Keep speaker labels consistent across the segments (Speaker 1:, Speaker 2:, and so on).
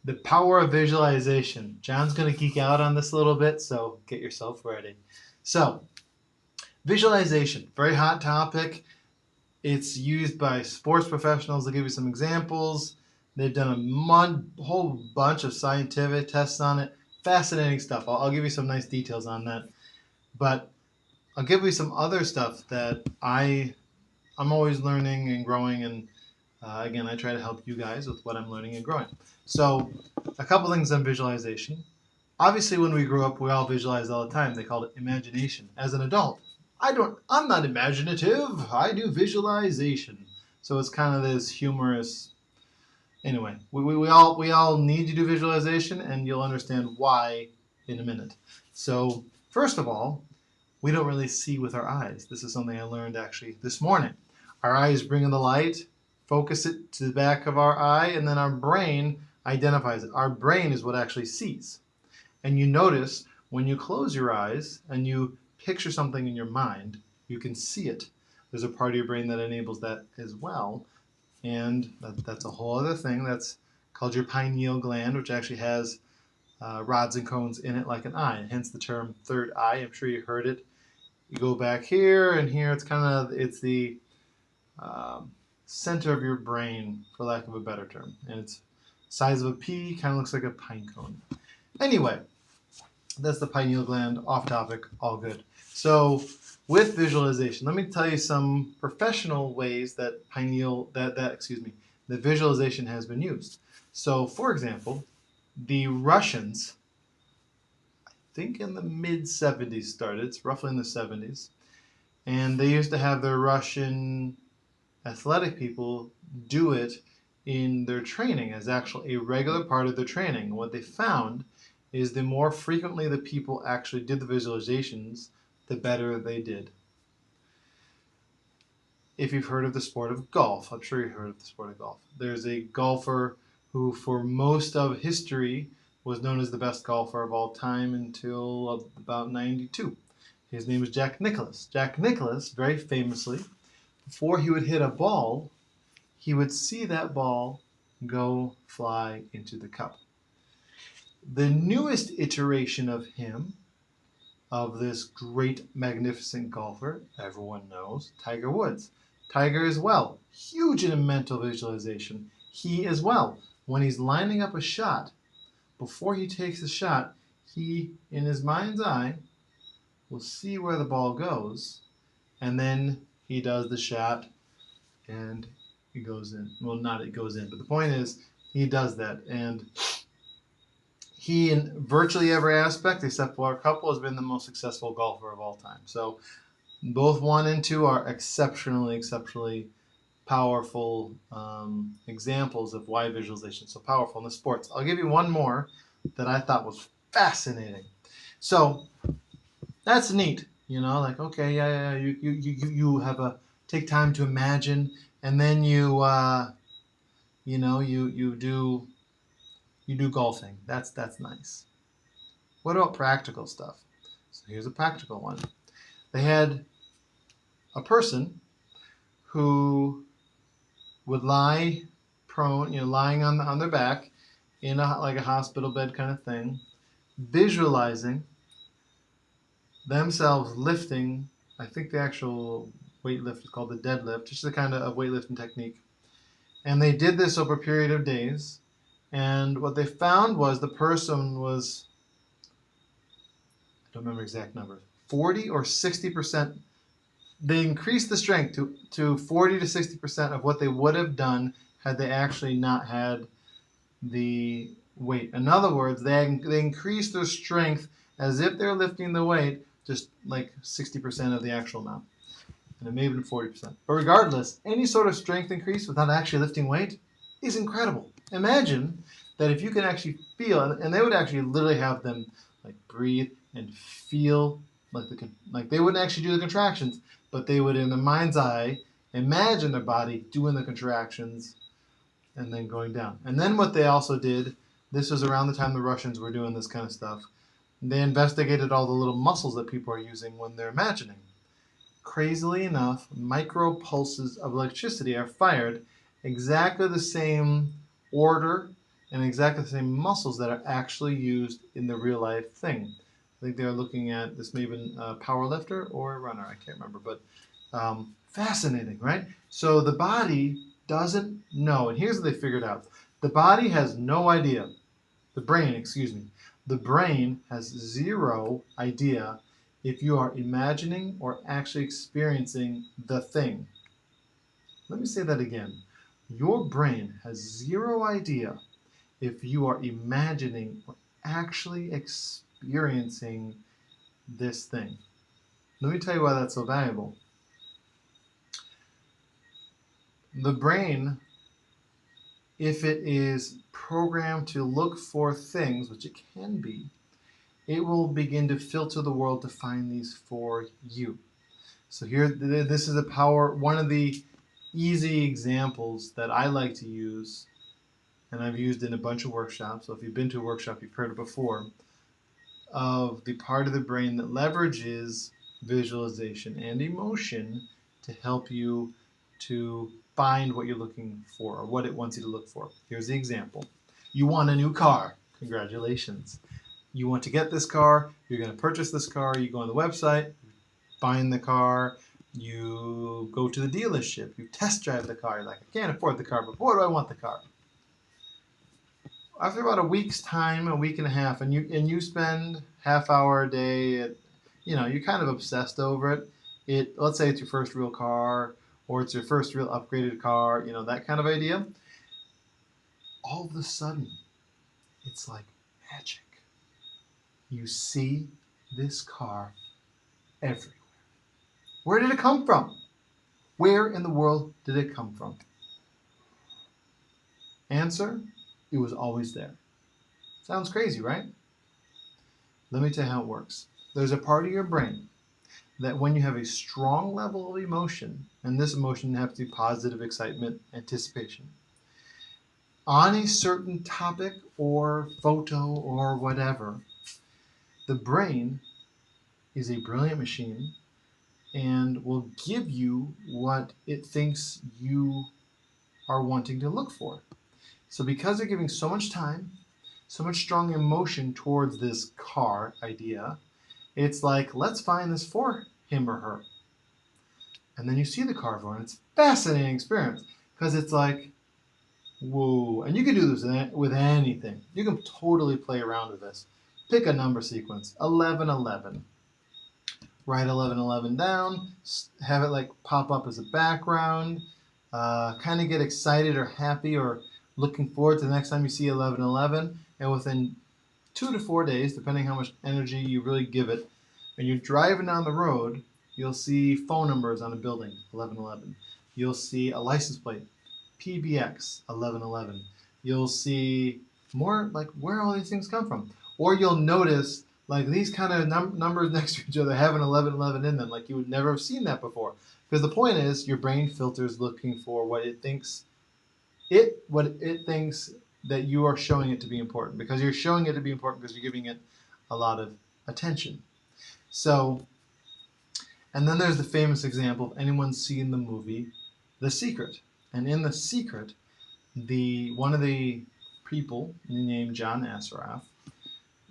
Speaker 1: The power of visualization. John's going to geek out on this a little bit, so get yourself ready. So, visualization, very hot topic. It's used by sports professionals. I'll give you some examples. They've done a whole bunch of scientific tests on it. Fascinating stuff. I'll give you some nice details on that. But I'll give you some other stuff that I'm always learning and growing, and again, I try to help you guys with what I'm learning and growing. So, a couple things on visualization. Obviously, when we grew up, we all visualized all the time. They called it imagination. As an adult, I'm not imaginative. I do visualization. So it's kind of this humorous. Anyway, we all need to do visualization, and you'll understand why in a minute. So first of all, we don't really see with our eyes. This is something I learned actually this morning. Our eyes bring in the light, focus it to the back of our eye, and then our brain identifies it. Our brain is what actually sees. And you notice when you close your eyes and you picture something in your mind, you can see it. There's a part of your brain that enables that as well. And that's a whole other thing. That's called your pineal gland, which actually has rods and cones in it like an eye, hence the term third eye. I'm sure you heard it. You go back here and here, it's the center of your brain, for lack of a better term. And it's size of a pea, kind of looks like a pine cone. Anyway, that's the pineal gland. Off topic, all good. So with visualization, let me tell you some professional ways that the visualization has been used. So for example, the Russians, I think in the mid-70s started, it's roughly in the 70s, and they used to have their Russian athletic people do it in their training as actually a regular part of their training. What they found is the more frequently the people actually did the visualizations, the better they did. If you've heard of the sport of golf, I'm sure you've heard of the sport of golf. There's a golfer who for most of history was known as the best golfer of all time until about 92. His name was Jack Nicklaus. Jack Nicklaus, very famously, before he would hit a ball, he would see that ball go fly into the cup. The newest iteration of him, of this great, magnificent golfer, everyone knows, Tiger Woods. Tiger as well, huge in mental visualization. He as well, when he's lining up a shot, before he takes the shot, he, in his mind's eye, will see where the ball goes, and then he does the shot, and it goes in. Well, not it goes in, but the point is, he does that, and he, in virtually every aspect, except for a couple, has been the most successful golfer of all time. So both 1 and 2 are exceptionally powerful examples of why visualization is so powerful in the sports. I'll give you one more that I thought was fascinating. So that's neat, like, okay, yeah, you have a take time to imagine, and then you do golfing. That's nice. What about practical stuff? So here's a practical one. They had a person who would lie prone, lying on their back in like a hospital bed kind of thing, visualizing themselves lifting. I think the actual weight lift is called the deadlift, which is a kind of weightlifting technique. And they did this over a period of days. And what they found was the person was, I don't remember exact numbers, 40 or 60%. They increased the strength to 40 to 60% of what they would have done had they actually not had the weight. In other words, they increased their strength as if they're lifting the weight, just like 60% of the actual amount. And it may have been 40%. But regardless, any sort of strength increase without actually lifting weight is incredible. Imagine that if you can actually feel, and they would actually literally have them like breathe and feel like they wouldn't actually do the contractions, but they would, in their mind's eye, imagine their body doing the contractions and then going down. And then what they also did, this was around the time the Russians were doing this kind of stuff, they investigated all the little muscles that people are using when they're imagining. Crazily enough, micro pulses of electricity are fired exactly the same order and exactly the same muscles that are actually used in the real life thing. I think they're looking at this, maybe a power lifter or a runner, I can't remember, but fascinating, right? So the body doesn't know, and here's what they figured out. The body has no idea, the brain, excuse me, the brain has zero idea if you are imagining or actually experiencing the thing. Let me say that again. Your brain has zero idea if you are imagining or actually experiencing this thing. Let me tell you why that's so valuable. The brain, if it is programmed to look for things, which it can be, it will begin to filter the world to find these for you. So here, this is a power, one of the easy examples that I like to use, and I've used in a bunch of workshops. So if you've been to a workshop, you've heard it before, of the part of the brain that leverages visualization and emotion to help you to find what you're looking for or what it wants you to look for. Here's the example. You want a new car. Congratulations. You want to get this car. You're going to purchase this car. You go on the website, find the car. You go to the dealership. You test drive the car. You're like, I can't afford the car, but boy, do I want the car. After about a week's time, a week and a half, and you spend half hour a day, you're kind of obsessed over it. Let's say it's your first real car, or it's your first real upgraded car, that kind of idea. All of a sudden, it's like magic. You see this car everywhere. Where did it come from? Where in the world did it come from? Answer, it was always there. Sounds crazy, right? Let me tell you how it works. There's a part of your brain that when you have a strong level of emotion, and this emotion has to be positive, excitement, anticipation, on a certain topic or photo or whatever, the brain is a brilliant machine and will give you what it thinks you are wanting to look for. So because they're giving so much time, so much strong emotion towards this car idea, it's like, let's find this for him or her. And then you see the car for, and it's a fascinating experience because it's like, whoa. And you can do this with anything. You can totally play around with this. Pick a number sequence, 1111. Write 1111 down, have it like pop up as a background, kind of get excited or happy or looking forward to the next time you see 1111, and within 2 to 4 days, depending how much energy you really give it, when you're driving down the road, you'll see phone numbers on a building, 1111. You'll see a license plate, PBX, 1111. You'll see more like where all these things come from. Or you'll notice like these kind of numbers next to each other have an 1111 in them, like you would never have seen that before. Because the point is, your brain filters looking for what it thinks that you are showing it to be important, because you're showing it to be important because you're giving it a lot of attention. So, and then there's the famous example, if anyone's seen the movie The Secret. And in The Secret, one of the people named John Assaraf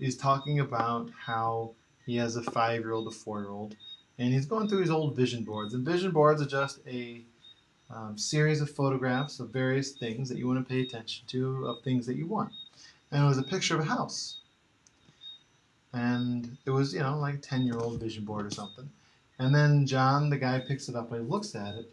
Speaker 1: is talking about how he has a 5-year-old, a 4-year-old, and he's going through his old vision boards. And vision boards are just a series of photographs of various things that you want to pay attention to, of things that you want. And it was a picture of a house. And it was, like a 10-year-old vision board or something. And then John, the guy, picks it up and he looks at it,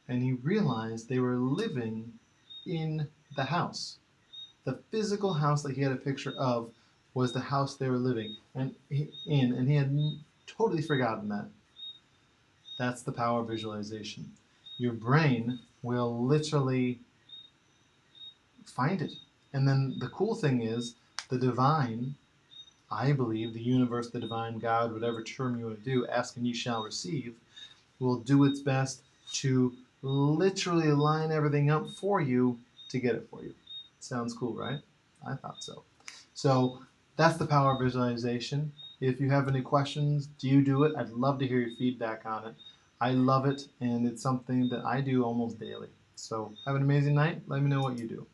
Speaker 1: and he realized they were living in the house. The physical house that he had a picture of was the house they were living and he had totally forgotten that. That's the power of visualization. Your brain will literally find it. And then the cool thing is, the divine, I believe, the universe, the divine, God, whatever term you want to do, ask and ye shall receive, will do its best to literally line everything up for you to get it for you. Sounds cool, right? I thought so. So that's the power of visualization. If you have any questions, do you do it? I'd love to hear your feedback on it. I love it, and it's something that I do almost daily. So have an amazing night. Let me know what you do.